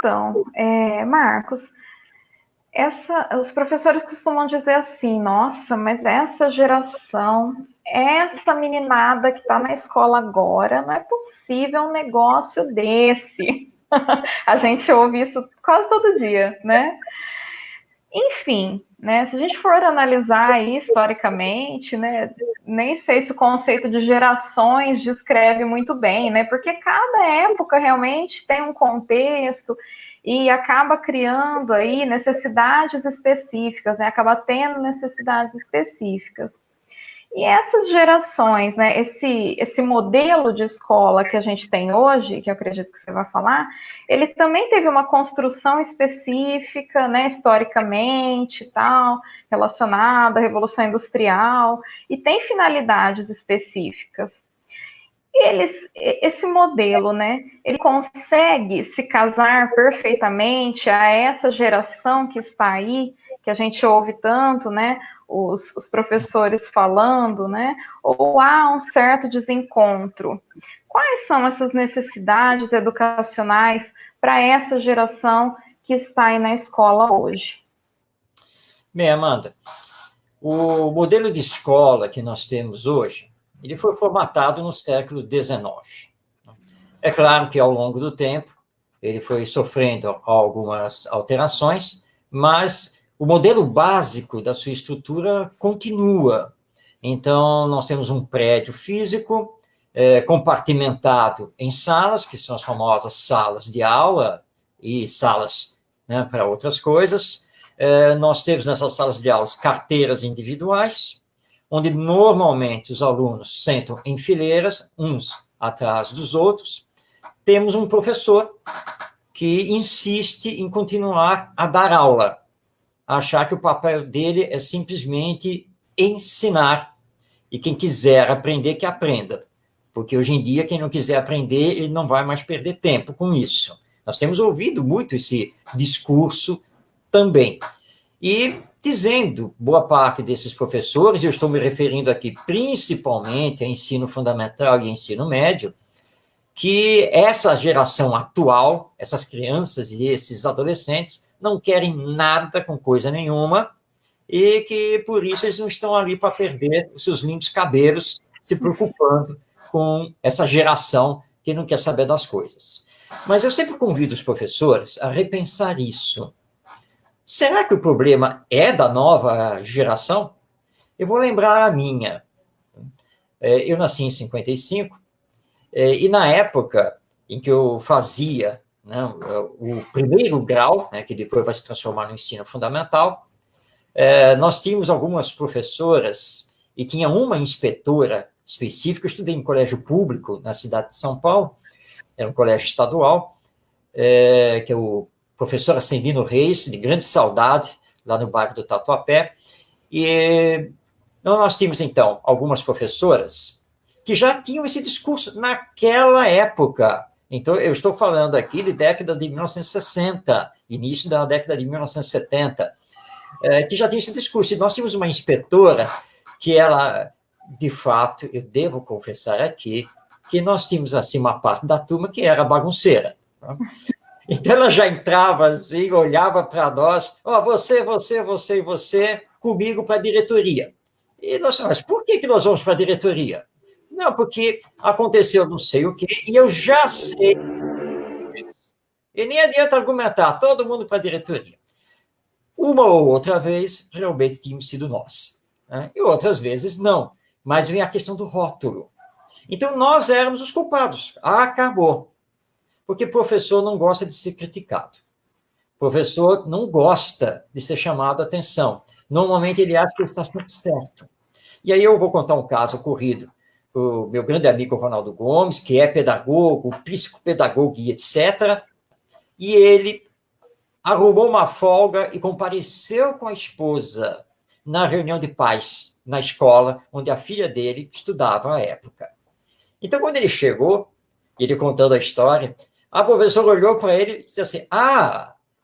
Então, Marcos, os professores costumam dizer assim, nossa, mas essa geração, essa meninada que está na escola agora, não é possível um negócio desse. A gente ouve isso quase todo dia, né? Enfim, né, se a gente for analisar aí historicamente, né, nem sei se o conceito de gerações descreve muito bem, né, porque cada época realmente tem um contexto e acaba criando aí necessidades específicas, né, acaba tendo necessidades específicas. E essas gerações, né, esse modelo de escola que a gente tem hoje, que eu acredito que você vai falar, ele também teve uma construção específica, né, historicamente, tal, relacionada à Revolução Industrial, e tem finalidades específicas. Esse modelo, né, ele consegue se casar perfeitamente a essa geração que está aí, que a gente ouve tanto, né, os professores falando, né, ou há um certo desencontro. Quais são essas necessidades educacionais para essa geração que está aí na escola hoje? Bem, Amanda, o modelo de escola que nós temos hoje, ele foi formatado no século XIX. É claro que, ao longo do tempo, ele foi sofrendo algumas alterações, mas o modelo básico da sua estrutura continua. Então, nós temos um prédio físico, compartimentado em salas, que são as famosas salas de aula e salas, né, para outras coisas. Nós temos nessas salas de aulas carteiras individuais, onde normalmente os alunos sentam em fileiras, uns atrás dos outros. Temos um professor que insiste em continuar a dar aula, achar que o papel dele é simplesmente ensinar, e quem quiser aprender, que aprenda. Porque hoje em dia, quem não quiser aprender, ele não vai mais perder tempo com isso. Nós temos ouvido muito esse discurso também. E dizendo, boa parte desses professores, eu estou me referindo aqui principalmente a ensino fundamental e ensino médio, que essa geração atual, essas crianças e esses adolescentes, não querem nada com coisa nenhuma, e que, por isso, eles não estão ali para perder os seus lindos cabelos se preocupando com essa geração que não quer saber das coisas. Mas eu sempre convido os professores a repensar isso. Será que o problema é da nova geração? Eu vou lembrar a minha. Eu nasci em 55, e na época em que eu fazia, né, o primeiro grau, né, que depois vai se transformar no ensino fundamental, nós tínhamos algumas professoras e tinha uma inspetora específica. Eu estudei em colégio público na cidade de São Paulo, era um colégio estadual, que é o professor Ascendino Reis, de grande saudade, lá no bairro do Tatuapé. E nós tínhamos, então, algumas professoras que já tinham esse discurso naquela época. Então, eu estou falando aqui de década de 1960, início da década de 1970, que já tinha esse discurso. E nós tínhamos uma inspetora que ela, de fato, eu devo confessar aqui, que nós tínhamos, assim, uma parte da turma que era bagunceira. Tá? Então, ela já entrava assim, olhava para nós, você, você e você, comigo para a diretoria. E nós falamos, mas por que nós vamos para a diretoria? Não, porque aconteceu não sei o quê, e eu já sei. E nem adianta argumentar, todo mundo para a diretoria. Uma ou outra vez, realmente tínhamos sido nós. Né? E outras vezes, não. Mas vem a questão do rótulo. Então, nós éramos os culpados. Acabou. Porque professor não gosta de ser criticado. Professor não gosta de ser chamado a atenção. Normalmente, ele acha que ele está sempre certo. E aí eu vou contar um caso ocorrido. O meu grande amigo Ronaldo Gomes, que é pedagogo, psicopedagogo e etc., e ele arrumou uma folga e compareceu com a esposa na reunião de pais, na escola, onde a filha dele estudava à época. Então, quando ele chegou, ele contando a história, a professora olhou para ele e disse assim,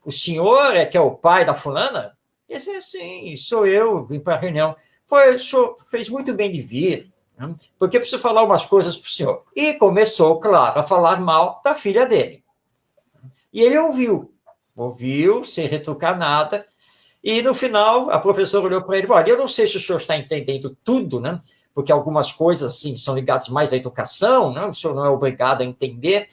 o senhor é que é o pai da fulana? Ele disse, sim, sou eu, vim para a reunião. O senhor fez muito bem de vir, né? Porque eu preciso falar umas coisas para o senhor. E começou, claro, a falar mal da filha dele. E ele ouviu. ouviu, sem retrucar nada, e no final a professora olhou para ele, olha, eu não sei se o senhor está entendendo tudo, né? Porque algumas coisas assim são ligadas mais à educação, né? O senhor não é obrigado a entender.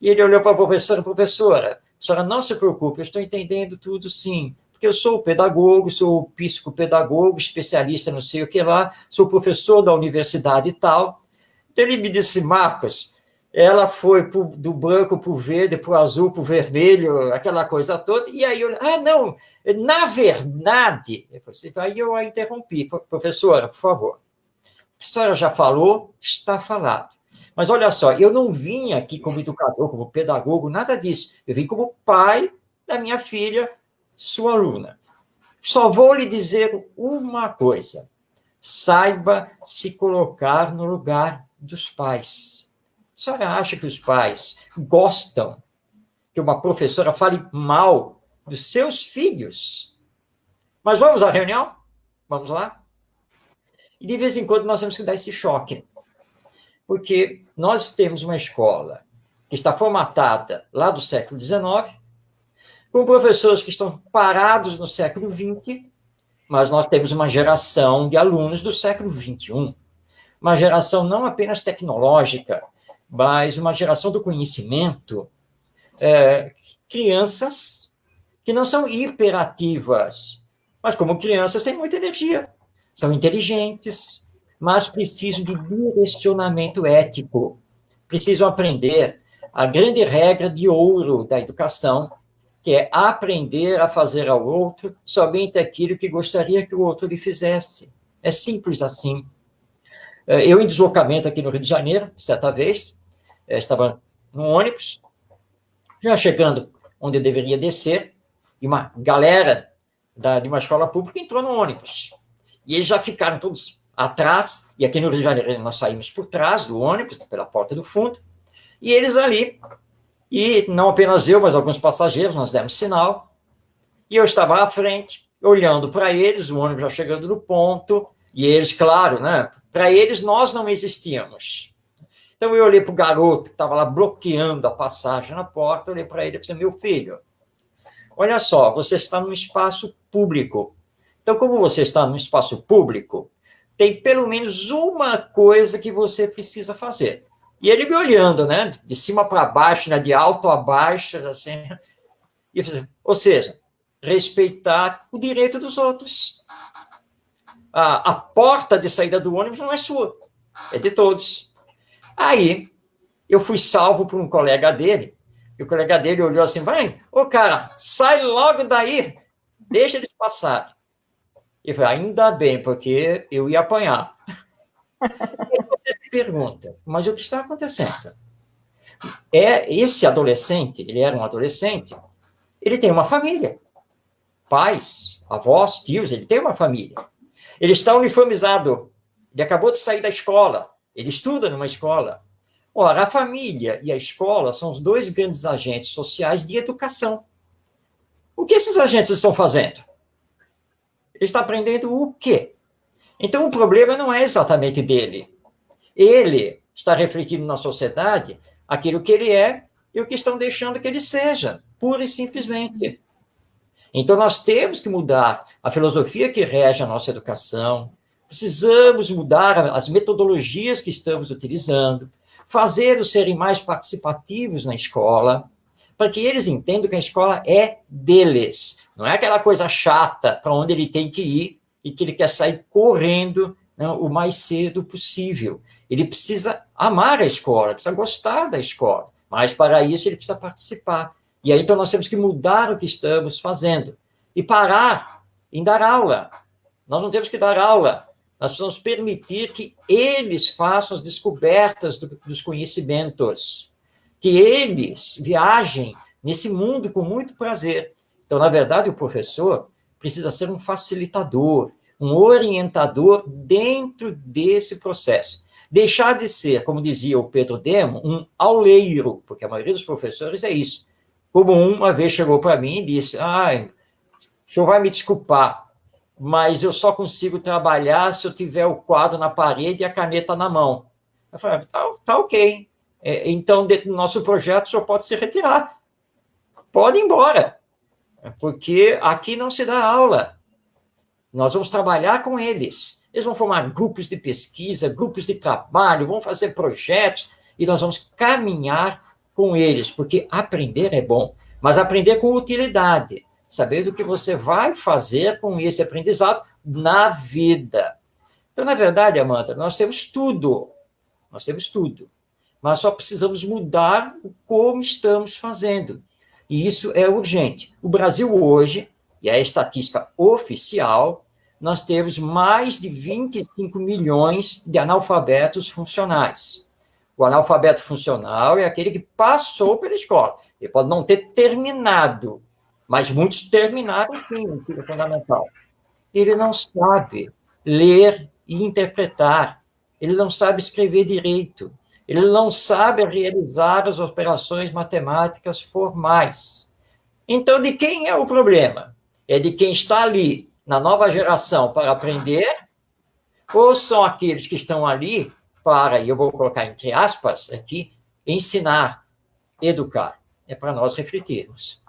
E ele olhou para a professora, a senhora não se preocupe, eu estou entendendo tudo sim, porque eu sou pedagogo, sou psicopedagogo, especialista não sei o que lá, sou professor da universidade e tal. Então ele me disse, Marcos, ela foi do branco para o verde, para o azul, para o vermelho, aquela coisa toda, e aí eu, não, na verdade, aí eu a interrompi, professora, por favor, a senhora já falou, está falado. Mas olha só, eu não vim aqui como educador, como pedagogo, nada disso. Eu vim como pai da minha filha, sua aluna. Só vou lhe dizer uma coisa. Saiba se colocar no lugar dos pais. A senhora acha que os pais gostam que uma professora fale mal dos seus filhos? Mas vamos à reunião? Vamos lá? E de vez em quando nós temos que dar esse choque. Porque nós temos uma escola que está formatada lá do século XIX, com professores que estão parados no século XX, mas nós temos uma geração de alunos do século XXI, uma geração não apenas tecnológica, mas uma geração do conhecimento, crianças que não são hiperativas, mas como crianças têm muita energia, são inteligentes, mas precisam de direcionamento ético, precisam aprender a grande regra de ouro da educação, que é aprender a fazer ao outro somente aquilo que gostaria que o outro lhe fizesse. É simples assim. Eu, em deslocamento aqui no Rio de Janeiro, certa vez, estava no ônibus, já chegando onde eu deveria descer, e uma galera de uma escola pública entrou no ônibus. E eles já ficaram todos atrás, e aqui no Rio de Janeiro nós saímos por trás do ônibus, pela porta do fundo, e eles ali, e não apenas eu, mas alguns passageiros, nós demos sinal, e eu estava à frente, olhando para eles, o ônibus já chegando no ponto, e eles, claro, né, para eles nós não existíamos. Então eu olhei para o garoto que estava lá bloqueando a passagem na porta, olhei para ele e disse, meu filho, olha só, você está num espaço público. Então, como você está num espaço público, tem pelo menos uma coisa que você precisa fazer. E ele me olhando, né, de cima para baixo, né, de alto a baixo, assim, ou seja, respeitar o direito dos outros. A porta de saída do ônibus não é sua, é de todos. Aí, eu fui salvo por um colega dele, e o colega dele olhou assim, vai, cara, sai logo daí, deixa eles passarem. E eu falei, ainda bem, porque eu ia apanhar. E você se pergunta, mas o que está acontecendo? Esse adolescente, ele era um adolescente, ele tem uma família. Pais, avós, tios, ele tem uma família. Ele está uniformizado, ele acabou de sair da escola, ele estuda numa escola. Ora, a família e a escola são os dois grandes agentes sociais de educação. O que esses agentes estão fazendo? Ele está aprendendo o quê? Então, o problema não é exatamente dele. Ele está refletindo na sociedade aquilo que ele é e o que estão deixando que ele seja, pura e simplesmente. Então, nós temos que mudar a filosofia que rege a nossa educação, precisamos mudar as metodologias que estamos utilizando, fazê-los serem mais participativos na escola, para que eles entendam que a escola é deles, não é aquela coisa chata para onde ele tem que ir e que ele quer sair correndo, né, o mais cedo possível. Ele precisa amar a escola, precisa gostar da escola, mas para isso ele precisa participar. E aí, então, nós temos que mudar o que estamos fazendo e parar em dar aula. Nós não temos que dar aula, nós precisamos permitir que eles façam as descobertas dos conhecimentos, que eles viajem nesse mundo com muito prazer. Então, na verdade, o professor precisa ser um facilitador, um orientador dentro desse processo. Deixar de ser, como dizia o Pedro Demo, um auleiro, porque a maioria dos professores é isso. Como uma vez chegou para mim e disse, o senhor vai me desculpar, mas eu só consigo trabalhar se eu tiver o quadro na parede e a caneta na mão. Eu falei, tá ok. Então, dentro do nosso projeto, o senhor pode se retirar. Pode ir embora. porque aqui não se dá aula. Nós vamos trabalhar com eles. Eles vão formar grupos de pesquisa, grupos de trabalho, vão fazer projetos, e nós vamos caminhar com eles, porque aprender é bom, mas aprender com utilidade, saber do que você vai fazer com esse aprendizado na vida. Então, na verdade, Amanda, nós temos tudo, mas só precisamos mudar como estamos fazendo, e isso é urgente. O Brasil hoje, e é a estatística oficial, nós temos mais de 25 milhões de analfabetos funcionais. O analfabeto funcional é aquele que passou pela escola. Ele pode não ter terminado, mas muitos terminaram, sim, o ensino fundamental. Ele não sabe ler e interpretar, ele não sabe escrever direito, ele não sabe realizar as operações matemáticas formais. Então, de quem é o problema? É de quem está ali, na nova geração, para aprender, ou são aqueles que estão ali para, e eu vou colocar entre aspas aqui, ensinar, educar? É para nós refletirmos.